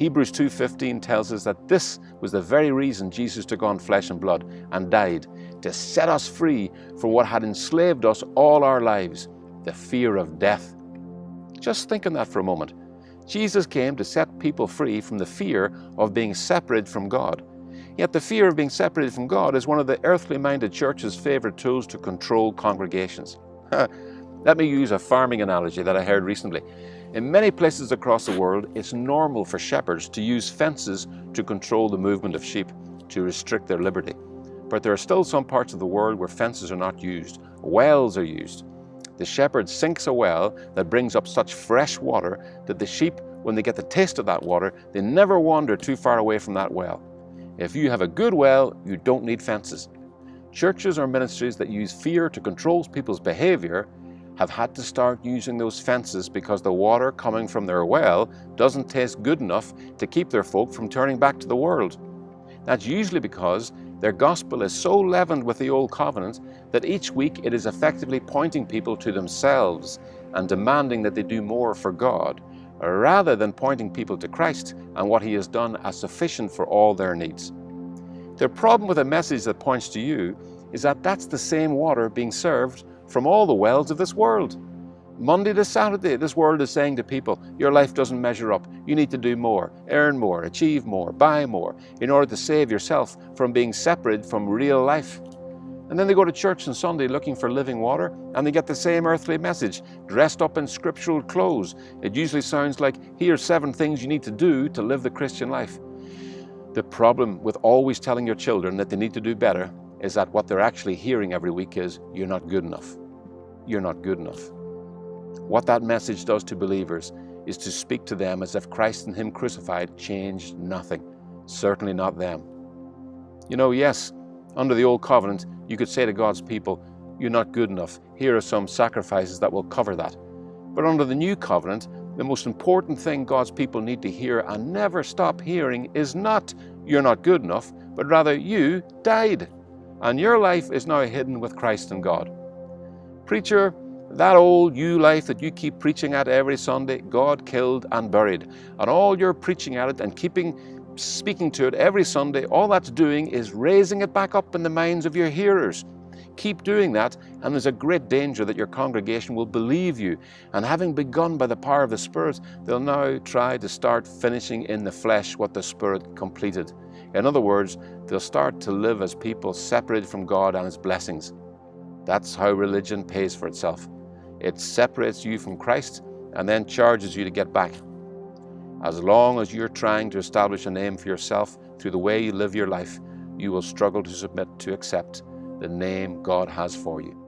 Hebrews 2:15 tells us that this was the very reason Jesus took on flesh and blood and died, to set us free from what had enslaved us all our lives, the fear of death. Just think on that for a moment. Jesus came to set people free from the fear of being separated from God. Yet the fear of being separated from God is one of the earthly-minded church's favorite tools to control congregations. Let me use a farming analogy that I heard recently. In many places across the world, it's normal for shepherds to use fences to control the movement of sheep, to restrict their liberty. But there are still some parts of the world where fences are not used. Wells are used. The shepherd sinks a well that brings up such fresh water that the sheep, when they get the taste of that water, they never wander too far away from that well. If you have a good well, you don't need fences. Churches or ministries that use fear to control people's behavior have had to start using those fences because the water coming from their well doesn't taste good enough to keep their folk from turning back to the world. That's usually because their gospel is so leavened with the old covenant that each week it is effectively pointing people to themselves and demanding that they do more for God, rather than pointing people to Christ and what He has done as sufficient for all their needs. The problem with a message that points to you is that that's the same water being served from all the wells of this world. Monday to Saturday, this world is saying to people, your life doesn't measure up. You need to do more, earn more, achieve more, buy more, in order to save yourself from being separated from real life. And then they go to church on Sunday looking for living water, and they get the same earthly message, dressed up in scriptural clothes. It usually sounds like, here's 7 things you need to do to live the Christian life. The problem with always telling your children that they need to do better is that what they're actually hearing every week is, you're not good enough. You're not good enough. What that message does to believers is to speak to them as if Christ and Him crucified changed nothing, certainly not them. You know, yes, under the old covenant, you could say to God's people, you're not good enough. Here are some sacrifices that will cover that. But under the new covenant, the most important thing God's people need to hear and never stop hearing is not, you're not good enough, but rather, you died, and your life is now hidden with Christ and God. Preacher, that old you life that you keep preaching at every Sunday, God killed and buried. And all you're preaching at it and speaking to it every Sunday, all that's doing is raising it back up in the minds of your hearers. Keep doing that, and there's a great danger that your congregation will believe you. And having begun by the power of the Spirit, they'll now try to start finishing in the flesh what the Spirit completed. In other words, they'll start to live as people separated from God and His blessings. That's how religion pays for itself. It separates you from Christ and then charges you to get back. As long as you're trying to establish a name for yourself through the way you live your life, you will struggle to submit to accept the name God has for you.